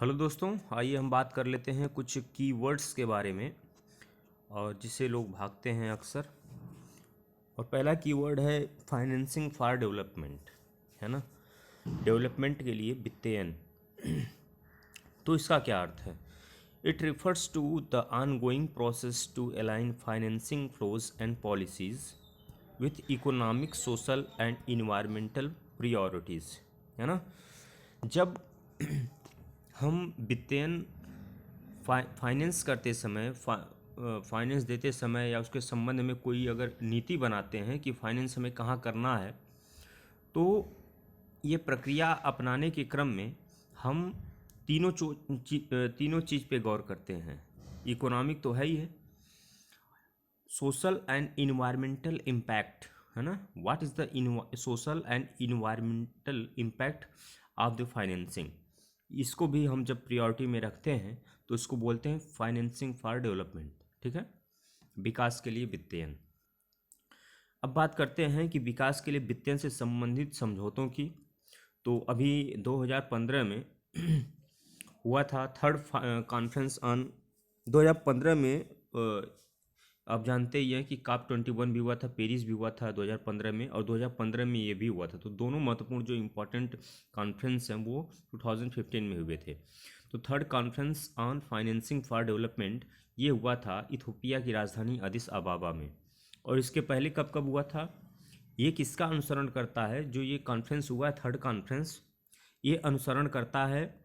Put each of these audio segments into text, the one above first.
Hello दोस्तों, आइए हम बात कर लेते हैं कुछ कीवर्ड्स के बारे में और जिसे लोग भागते हैं अक्सर। और पहला कीवर्ड है फाइनेंसिंग फॉर डेवलपमेंट, है ना। डेवलपमेंट के लिए वित्तीयन। तो इसका क्या अर्थ है? It refers to the ongoing process to align financing flows and policies with economic, social and environmental priorities, है ना। जब हम वित्तीयन फाइनेंस करते समय फाइनेंस देते समय या उसके संबंध में कोई अगर नीति बनाते हैं कि फाइनेंस हमें कहाँ करना है, तो ये प्रक्रिया अपनाने के क्रम में हम तीनों चीज़ पे गौर करते हैं। इकोनॉमिक तो है ही है, सोशल एंड इन्वायरमेंटल इम्पैक्ट, है ना। What is the social and environmental impact of the financing, इसको भी हम जब प्रियोरिटी में रखते हैं तो इसको बोलते हैं फाइनेंसिंग फॉर डेवलपमेंट, ठीक है, विकास के लिए वित्तीयन। अब बात करते हैं कि विकास के लिए वित्तीयन से संबंधित समझौतों की। तो अभी 2015 में हुआ था थर्ड कॉन्फ्रेंस ऑन 2015 में। आप जानते ही हैं कि COP21 भी हुआ था, पेरिस भी हुआ था 2015 में, और 2015 में ये भी हुआ था। तो दोनों महत्वपूर्ण जो इम्पोर्टेंट कॉन्फ्रेंस हैं वो 2015 में हुए थे। तो third conference on financing for development ये हुआ था इथोपिया की राजधानी अदिस अबाबा में। और इसके पहले कब कब हुआ था? ये किसका अनुसरण करता है? जो ये कॉन्फ्रेंस हुआ है थर्ड कॉन्फ्रेंस, ये अनुसरण करता है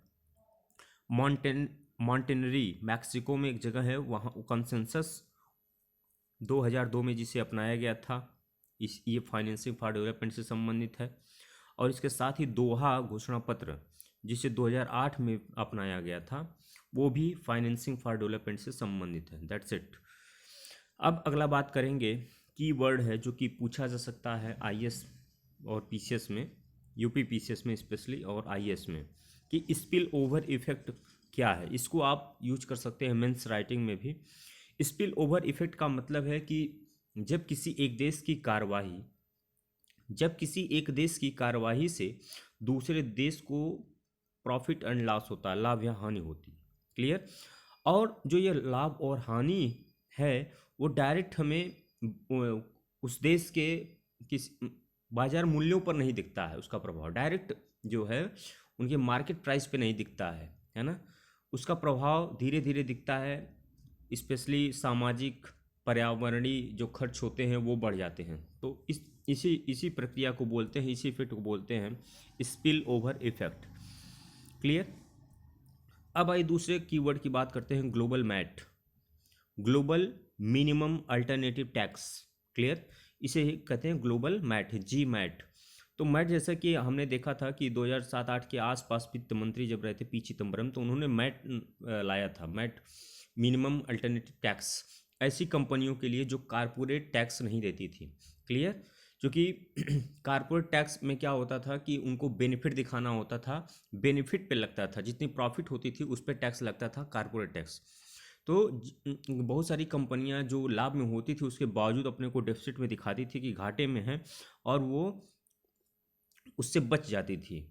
मॉन्टेनरी, मैक्सिको में एक जगह है, वहाँ कंसेंसस 2002 में जिसे अपनाया गया था। ये फाइनेंसिंग फॉर डेवलपमेंट से संबंधित है। और इसके साथ ही दोहा घोषणा पत्र जिसे 2008 में अपनाया गया था, वो भी फाइनेंसिंग फॉर डेवलपमेंट से संबंधित है। That's it. अब अगला बात करेंगे, कीवर्ड है जो कि पूछा जा सकता है आईएएस और पीसीएस में, यूपी पीसीएस में स्पेशली, और आईएएस में, कि स्पिल ओवर इफेक्ट क्या है। इसको आप यूज कर सकते हैं मेंस राइटिंग में भी। स्पिल ओवर इफेक्ट का मतलब है कि जब किसी एक देश की कार्यवाही से दूसरे देश को प्रॉफिट एंड लॉस होता है, लाभ या हानि होती है। क्लियर? और जो ये लाभ और हानि है वो डायरेक्ट हमें उस देश के किस बाजार मूल्यों पर नहीं दिखता है। उसका प्रभाव डायरेक्ट जो है उनके मार्केट प्राइस पे नहीं दिखता है ना। उसका प्रभाव धीरे धीरे दिखता है, स्पेशली सामाजिक पर्यावरणीय जो खर्च होते हैं वो बढ़ जाते हैं। तो इसी प्रक्रिया को बोलते हैं, इसी इफेक्ट को बोलते हैं स्पिल ओवर इफेक्ट। क्लियर? अब आइए दूसरे कीवर्ड की बात करते हैं, global MAT, global minimum alternative tax. Clear? इसे कहते हैं ग्लोबल मैट, जी मैट। तो मैट जैसा कि हमने देखा था कि 2007-8 के आसपास वित्त मंत्री जब रहे थे पी चिदम्बरम, तो उन्होंने मैट लाया था, मैट मिनिमम अल्टरनेटिव टैक्स, ऐसी कंपनियों के लिए जो कारपोरेट टैक्स नहीं देती थी। क्लियर? क्योंकि कारपोरेट टैक्स में क्या होता था कि उनको बेनिफिट दिखाना होता था, बेनिफिट पे लगता था, जितनी प्रॉफिट होती थी उस पर टैक्स लगता था, कारपोरेट टैक्स। तो बहुत सारी कंपनियां जो लाभ में होती थी उसके बावजूद अपने को डेफिसिट में दिखाती थी कि घाटे में है, और वो उससे बच जाती थी,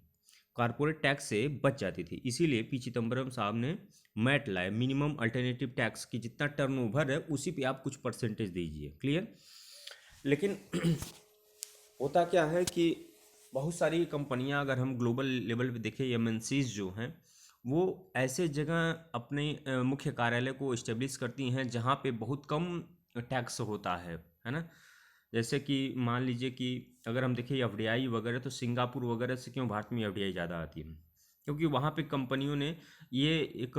कारपोरेट टैक्स से बच जाती थी। इसीलिए पी चिदम्बरम साहब ने मैट लाए, मिनिमम अल्टरनेटिव टैक्स, की जितना टर्नओवर है उसी पे आप कुछ परसेंटेज दीजिए। क्लियर? लेकिन होता क्या है कि बहुत सारी कंपनियां, अगर हम ग्लोबल लेवल पे देखें, एमएनसीज जो हैं वो ऐसे जगह अपने मुख्य कार्यालय को इस्टेब्लिश करती हैं जहाँ पे बहुत कम टैक्स होता है ना। जैसे कि मान लीजिए कि अगर हम देखें एफडीआई वगैरह, तो सिंगापुर वगैरह से क्यों भारत में एफडीआई ज़्यादा आती है? क्योंकि वहाँ पे कंपनियों ने, ये एक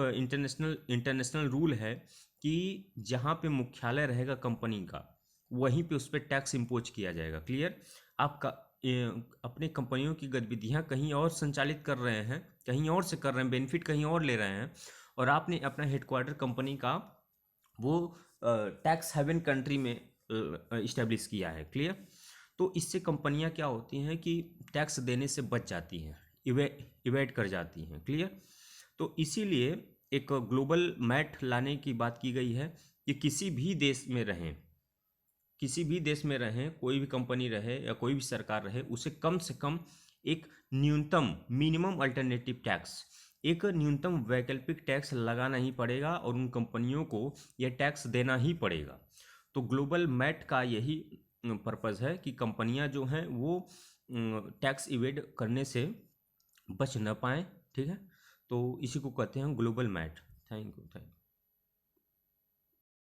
इंटरनेशनल रूल है कि जहाँ पे मुख्यालय रहेगा कंपनी का वहीं पे उस पर टैक्स इम्पोज किया जाएगा। क्लियर? आप अपने कंपनियों की गतिविधियाँ कहीं और संचालित कर रहे हैं, कहीं और से कर रहे हैं, बेनिफिट कहीं और ले रहे हैं, और आपने अपना हेडक्वार्टर कंपनी का वो टैक्स हेवन कंट्री में इस्टेब्लिश किया है। क्लियर? तो इससे कंपनियां क्या होती हैं कि टैक्स देने से बच जाती हैं, इवेट कर जाती हैं। क्लियर? तो इसीलिए एक ग्लोबल मैट लाने की बात की गई है कि किसी भी देश में रहें, कोई भी कंपनी रहे या कोई भी सरकार रहे, उसे कम से कम एक न्यूनतम मिनिमम अल्टरनेटिव टैक्स, एक न्यूनतम वैकल्पिक टैक्स लगाना ही पड़ेगा और उन कंपनियों को यह टैक्स देना ही पड़ेगा। तो ग्लोबल मैट का यही पर्पज़ है कि कंपनियां जो हैं वो टैक्स इवेड करने से बच न पाएँ। ठीक है, तो इसी को कहते हैं ग्लोबल मैट। Thank you.